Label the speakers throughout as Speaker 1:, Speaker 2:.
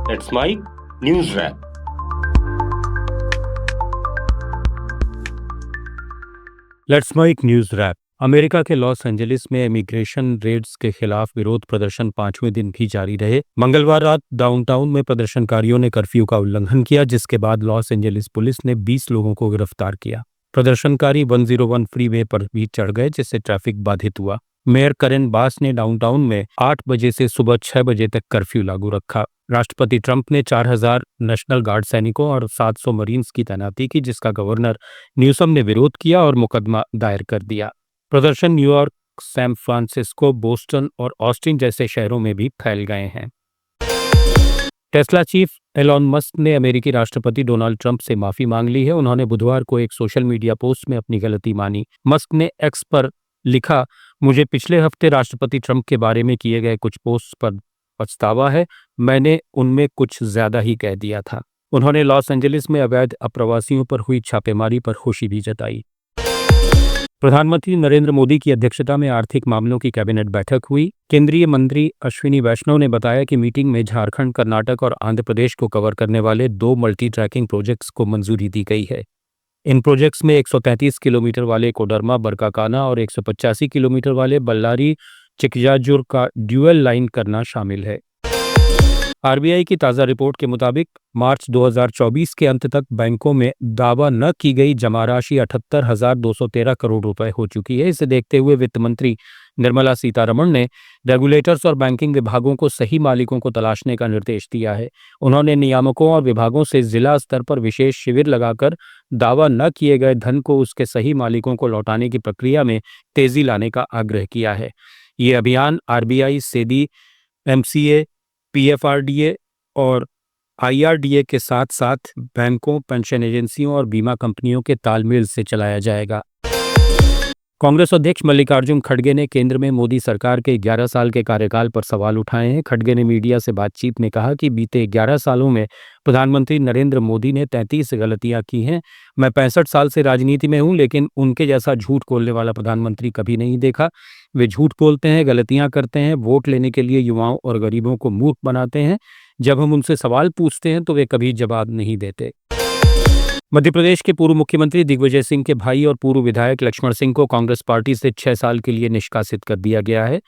Speaker 1: That's my news wrap.
Speaker 2: Let's Mike news wrap. America के Los Angeles immigration raids के खिलाफ विरोध प्रदर्शन 5वें दिन भी जारी रहे। मंगलवार रात डाउनटाउन में प्रदर्शनकारियों ने कर्फ्यू का उल्लंघन किया, जिसके बाद लॉस एंजलिस पुलिस ने 20 लोगों को गिरफ्तार किया। प्रदर्शनकारी 101 फ्रीवे पर भी चढ़ गए, जिससे ट्रैफिक बाधित हुआ। मेयर करेन बास ने डाउनटाउन में 8 बजे से सुबह 6 बजे तक कर्फ्यू लागू रखा। राष्ट्रपति ट्रंप ने 4000 नेशनल गार्ड सैनिकों और 700 मरीन्स की तैनाती की, जिसका गवर्नर न्यूसम ने विरोध किया और मुकदमा दायर कर दिया। प्रदर्शन न्यूयॉर्क, सैन फ्रांसिस्को, बोस्टन और ऑस्टिन जैसे शहरों में भी फैल गए हैं। टेस्ला चीफ एलॉन मस्क ने अमेरिकी राष्ट्रपति डोनाल्ड ट्रंप से माफी मांग ली है। उन्होंने बुधवार को एक सोशल मीडिया पोस्ट में अपनी गलती मानी। मस्क ने एक्स पर लिखा, मुझे पिछले हफ्ते राष्ट्रपति ट्रंप के बारे में किए गए कुछ पोस्ट पर पछतावा है। मैंने उनमें कुछ ज्यादा ही कह दिया था। उन्होंने लॉस एंजलिस में अवैध अप्रवासियों पर हुई छापेमारी पर खुशी भी जताई। प्रधानमंत्री नरेंद्र मोदी की अध्यक्षता में आर्थिक मामलों की कैबिनेट बैठक हुई। केंद्रीय मंत्री अश्विनी वैष्णव ने बताया कि मीटिंग में झारखंड, कर्नाटक और आंध्र प्रदेश को कवर करने वाले 2 मल्टी ट्रैकिंग प्रोजेक्ट्स को मंजूरी दी गई है। इन प्रोजेक्ट्स में 133 किलोमीटर वाले कोडरमा बरकाकाना और 185 किलोमीटर वाले बल्लारी चिकजाजुर का ड्यूअल लाइन करना शामिल है। आरबीआई की ताज़ा रिपोर्ट के मुताबिक मार्च 2024 के अंत तक बैंकों में दावा न की गई जमा राशि 78,213 करोड़ रुपए हो चुकी है। इसे देखते हुए वित्त मंत्री निर्मला सीतारमण ने रेगुलेटर्स और बैंकिंग विभागों को सही मालिकों को तलाशने का निर्देश दिया है। उन्होंने नियामकों और विभागों से जिला स्तर पर विशेष शिविर लगाकर दावा न किए गए धन को उसके सही मालिकों को लौटाने की प्रक्रिया में तेजी लाने का आग्रह किया है। ये अभियान आरबीआई, सेबी, एमसीए, पीएफआरडीए और आईआरडीए के साथ साथ बैंकों, पेंशन एजेंसियों और बीमा कंपनियों के तालमेल से चलाया जाएगा। कांग्रेस अध्यक्ष मल्लिकार्जुन खड़गे ने केंद्र में मोदी सरकार के 11 साल के कार्यकाल पर सवाल उठाए हैं। खड़गे ने मीडिया से बातचीत में कहा कि बीते 11 सालों में प्रधानमंत्री नरेंद्र मोदी ने 33 गलतियां की हैं। मैं 65 साल से राजनीति में हूं, लेकिन उनके जैसा झूठ बोलने वाला प्रधानमंत्री कभी नहीं देखा। वे झूठ बोलते हैं, गलतियां करते हैं, वोट लेने के लिए युवाओं और गरीबों को मूर्ख बनाते हैं। जब हम उनसे सवाल पूछते हैं तो वे कभी जवाब नहीं देते। मध्य प्रदेश के पूर्व मुख्यमंत्री दिग्विजय सिंह के भाई और पूर्व विधायक लक्ष्मण सिंह को कांग्रेस पार्टी से 6 साल के लिए निष्कासित कर दिया गया है।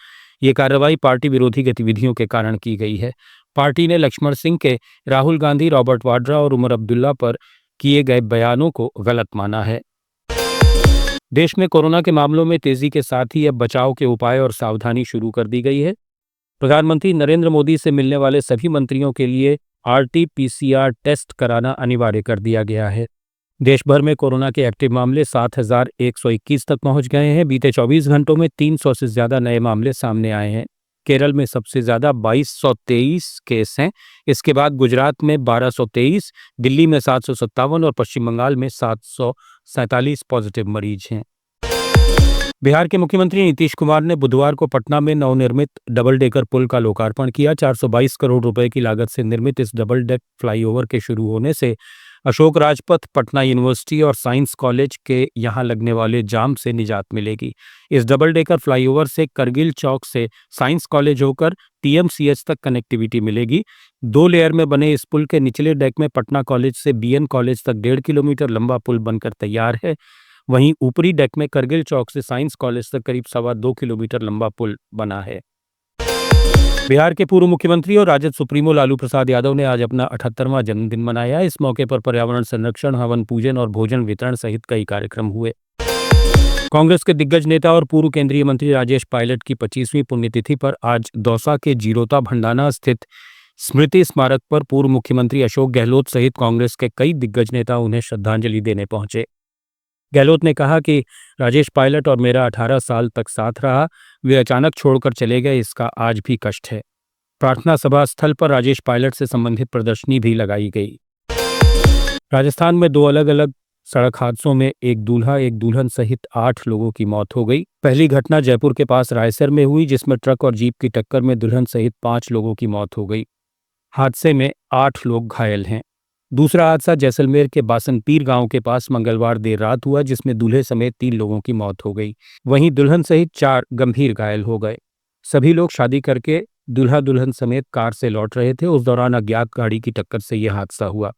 Speaker 2: ये कार्रवाई पार्टी विरोधी गतिविधियों के कारण की गई है। पार्टी ने लक्ष्मण सिंह के राहुल गांधी, रॉबर्ट वाड्रा और उमर अब्दुल्ला पर किए गए बयानों को गलत माना है। देश में कोरोना के मामलों में तेजी के साथ ही अब बचाव के उपाय और सावधानी शुरू कर दी गई है। प्रधानमंत्री नरेंद्र मोदी से मिलने वाले सभी मंत्रियों के लिए आरटी-पीसीआर टेस्ट कराना अनिवार्य कर दिया गया है। देश भर में कोरोना के एक्टिव मामले 7,121 तक पहुंच गए हैं। बीते 24 घंटों में 300 से ज्यादा नए मामले सामने आए हैं। केरल में सबसे ज्यादा 2223 केस हैं। इसके बाद गुजरात में 1223, दिल्ली में 757 और पश्चिम बंगाल में 747 पॉजिटिव मरीज हैं। बिहार के मुख्यमंत्री नीतीश कुमार ने बुधवार को पटना में नवनिर्मित डबल डेकर पुल का लोकार्पण किया। 422 करोड़ रुपए की लागत से निर्मित इस डबल डेक फ्लाईओवर के शुरू होने से अशोक राजपथ, पटना यूनिवर्सिटी और साइंस कॉलेज के यहां लगने वाले जाम से निजात मिलेगी। इस डबल डेकर फ्लाईओवर से करगिल चौक से साइंस कॉलेज होकर टीएमसीएच तक कनेक्टिविटी मिलेगी। 2 लेयर में बने इस पुल के निचले डेक में पटना कॉलेज से बीएन कॉलेज तक 1.5 किलोमीटर लंबा पुल बनकर तैयार है। वहीं ऊपरी डेक में करगिल चौक से साइंस कॉलेज तक करीब 2.25 किलोमीटर लंबा पुल बना है। बिहार के पूर्व मुख्यमंत्री और राजद सुप्रीमो लालू प्रसाद यादव ने आज अपना 78वां जन्मदिन मनाया। इस मौके पर पर्यावरण संरक्षण, हवन पूजन और भोजन वितरण सहित कई कार्यक्रम हुए। कांग्रेस के दिग्गज नेता और पूर्व केंद्रीय मंत्री राजेश पायलट की 25वीं पुण्यतिथि पर आज दौसा के जीरोता भंडाना स्थित स्मृति स्मारक पर पूर्व मुख्यमंत्री अशोक गहलोत सहित कांग्रेस के कई दिग्गज नेता उन्हें श्रद्धांजलि देने पहुंचे। गहलोत ने कहा कि राजेश पायलट और मेरा 18 साल तक साथ रहा। वे अचानक छोड़कर चले गए, इसका आज भी कष्ट है। प्रार्थना सभा स्थल पर राजेश पायलट से संबंधित प्रदर्शनी भी लगाई गई। राजस्थान में 2 अलग अलग सड़क हादसों में एक दूल्हा एक दुल्हन सहित 8 लोगों की मौत हो गई। पहली घटना जयपुर के पास रायसर में हुई, जिसमें ट्रक और जीप की टक्कर में दुल्हन सहित 5 लोगों की मौत हो गई। हादसे में 8 लोग घायल हैं। दूसरा हादसा जैसलमेर के बासनपीर गांव के पास मंगलवार देर रात हुआ, जिसमें दूल्हे समेत 3 लोगों की मौत हो गई। वहीं दुल्हन सहित 4 गंभीर घायल हो गए। सभी लोग शादी करके दूल्हा दुल्हन समेत कार से लौट रहे थे। उस दौरान अज्ञात गाड़ी की टक्कर से यह हादसा हुआ।